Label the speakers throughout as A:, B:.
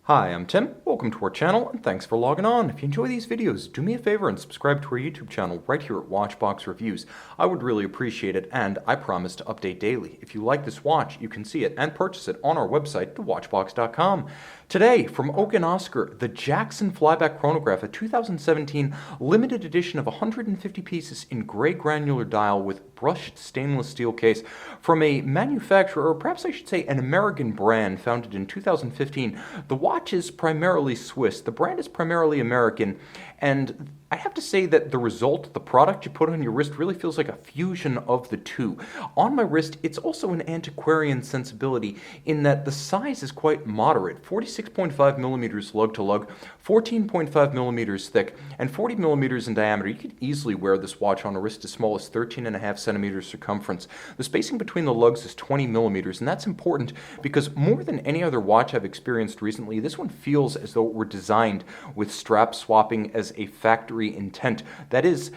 A: Hi, I'm Tim. Welcome to our channel, and thanks for logging on. If you enjoy these videos, do me a favor and subscribe to our YouTube channel right here at Watchbox Reviews. I would really appreciate it, and I promise to update daily. If you like this watch, you can see it and purchase it on our website, thewatchbox.com. Today, from Oak & Oscar, the Jackson Flyback Chronograph, a 2017 limited edition of 150 pieces in gray granular dial with brushed stainless steel case from a manufacturer, or perhaps I should say an American brand founded in 2015. The watch is primarily Swiss, the brand is primarily American, and I have to say that the result, the product you put on your wrist, really feels like a fusion of the two. On my wrist, it's also an antiquarian sensibility in that the size is quite moderate, 46.5 millimeters lug-to-lug, 14.5 millimeters thick, and 40 millimeters in diameter. You could easily wear this watch on a wrist as small as 13.5 centimeters circumference. The spacing between the lugs is 20 millimeters, and that's important because more than any other watch I've experienced recently, this one feels as though it were designed with strap swapping as a factory intent. That is,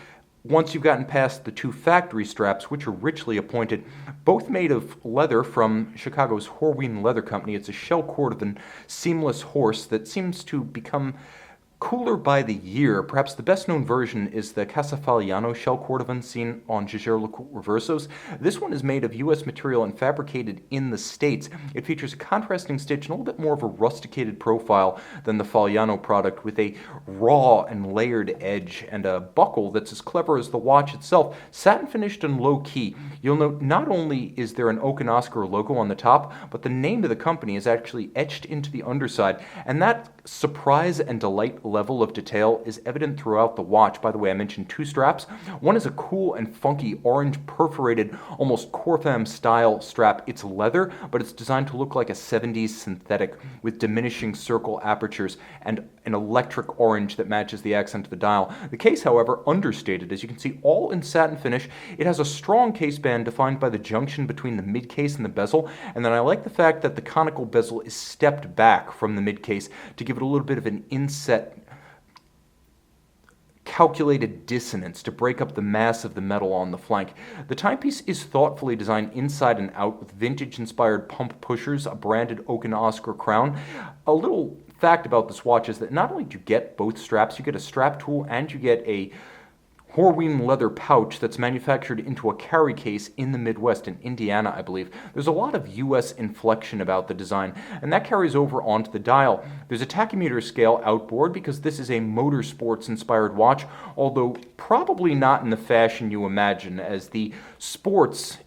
A: once you've gotten past the two factory straps, which are richly appointed, both made of leather from Chicago's Horween Leather Company. It's a shell cordovan seamless horse that seems to become cooler by the year. Perhaps the best known version is the Casafagliano shell cordovan seen on Jaeger-LeCoultre Reversos. This one is made of U.S. material and fabricated in the States. It features a contrasting stitch and a little bit more of a rusticated profile than the Fagliano product, with a raw and layered edge and a buckle that's as clever as the watch itself, satin finished and low key. You'll note not only is there an Oak & Oscar logo on the top, but the name of the company is actually etched into the underside, and that surprise and delight level of detail is evident throughout the watch. By the way, I mentioned two straps. One is a cool and funky orange perforated, almost Corfam style strap. It's leather, but it's designed to look like a 70s synthetic with diminishing circle apertures and an electric orange that matches the accent of the dial. The case, however, understated. As you can see, all in satin finish. It has a strong case band defined by the junction between the mid case and the bezel, and then I like the fact that the conical bezel is stepped back from the mid case to give it a little bit of an inset calculated dissonance to break up the mass of the metal on the flank. The timepiece is thoughtfully designed inside and out with vintage-inspired pump pushers, a branded Oak & Oscar crown. A little fact about this watch is that not only do you get both straps, you get a strap tool and you get a Horween leather pouch that's manufactured into a carry case in the Midwest, in Indiana, I believe. There's a lot of U.S. inflection about the design, and that carries over onto the dial. There's a tachymeter scale outboard because this is a motorsports-inspired watch, although probably not in the fashion you imagine, as the sports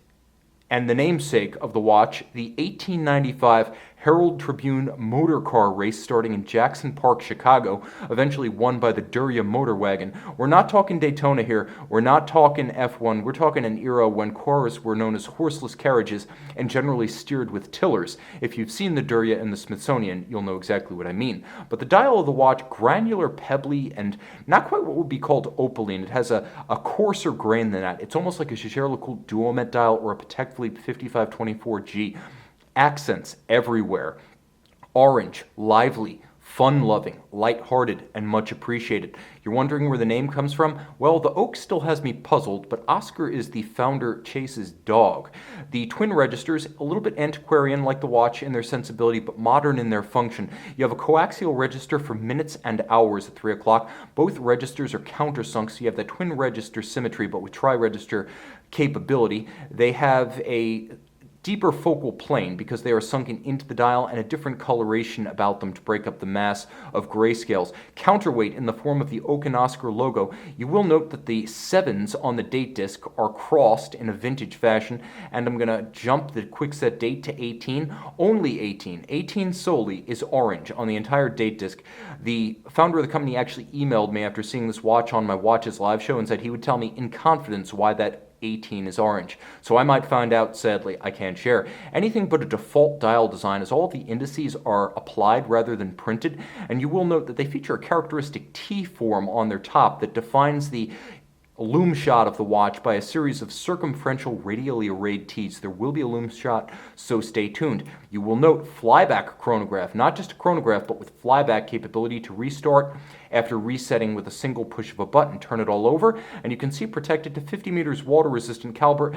A: and the namesake of the watch, the 1895 Herald Tribune motor car race starting in Jackson Park, Chicago, eventually won by the Duryea motor wagon. We're not talking Daytona here, we're not talking F1, we're talking an era when cars were known as horseless carriages and generally steered with tillers. If you've seen the Duryea in the Smithsonian, you'll know exactly what I mean. But the dial of the watch, granular, pebbly, and not quite what would be called opaline. It has a coarser grain than that. It's almost like a Jaeger-LeCoultre Duomet dial or a Patek Philippe 5524G. Accents everywhere. Orange, lively, fun-loving, light-hearted, and much appreciated. You're wondering where the name comes from? Well, the oak still has me puzzled, but Oscar is the founder Chase's dog. The twin registers, a little bit antiquarian like the watch in their sensibility, but modern in their function. You have a coaxial register for minutes and hours at 3 o'clock. Both registers are countersunk, so you have that twin register symmetry, but with tri-register capability. They have a deeper focal plane because they are sunken into the dial, and a different coloration about them to break up the mass of grayscales. Counterweight in the form of the Oak & Oscar logo. You will note that the 7s on the date disc are crossed in a vintage fashion, and I'm going to jump the quickset date to 18. Only 18. 18 solely is orange on the entire date disc. The founder of the company actually emailed me after seeing this watch on my Watches Live show and said he would tell me in confidence why that 18 is orange. So I might find out, sadly, I can't share. Anything but a default dial design, as all the indices are applied rather than printed, and you will note that they feature a characteristic T form on their top that defines the lume shot of the watch by a series of circumferential radially arrayed T's. There will be a lume shot, so stay tuned. You will note flyback chronograph, not just a chronograph, but with flyback capability to restart after resetting with a single push of a button. Turn it all over, and you can see protected to 50 meters water resistant caliber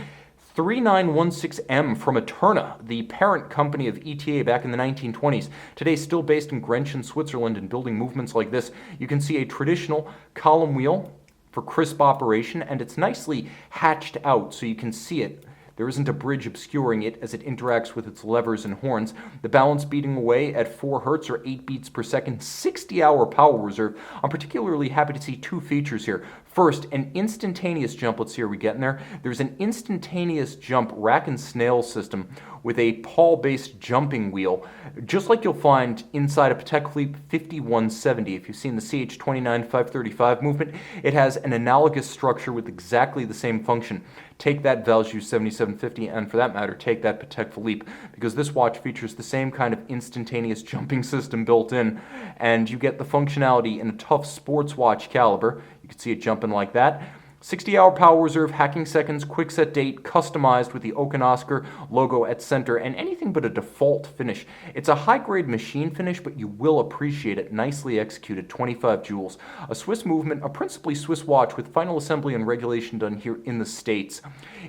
A: 3916M from Eterna, the parent company of ETA back in the 1920s. Today still based in Grenchen, Switzerland, and building movements like this. You can see a traditional column wheel for crisp operation, and it's nicely hatched out so you can see it. There isn't a bridge obscuring it as it interacts with its levers and horns. The balance beating away at 4 Hertz or 8 beats per second, 60-hour power reserve. I'm particularly happy to see 2 features here. First, an instantaneous jump. Let's see, are we getting there? There's an instantaneous jump rack and snail system with a pawl-based jumping wheel, just like you'll find inside a Patek Philippe 5170. If you've seen the CH-29-535 movement, it has an analogous structure with exactly the same function. Take that Valjoux 7750, and for that matter, take that Patek Philippe, because this watch features the same kind of instantaneous jumping system built in, and you get the functionality in a tough sports watch caliber. You can see it jumping like that. 60-hour power reserve, hacking seconds, quick set date, customized with the Oak and Oscar logo at center, and anything but a default finish. It's a high-grade machine finish, but you will appreciate it. Nicely executed, 25 jewels. A Swiss movement, a principally Swiss watch with final assembly and regulation done here in the States.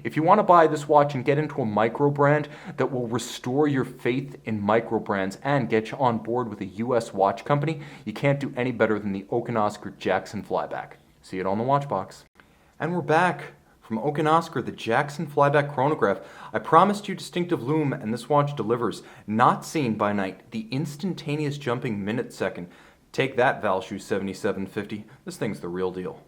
A: If you want to buy this watch and get into a micro brand that will restore your faith in micro brands and get you on board with a U.S. watch company, you can't do any better than the Oak and Oscar Jackson Flyback. See it on the watch box. And we're back from Oak and Oscar, the Jackson Flyback Chronograph. I promised you distinctive lume, and this watch delivers. Not seen by night, the instantaneous jumping minute second. Take that, Valjoux 7750. This thing's the real deal.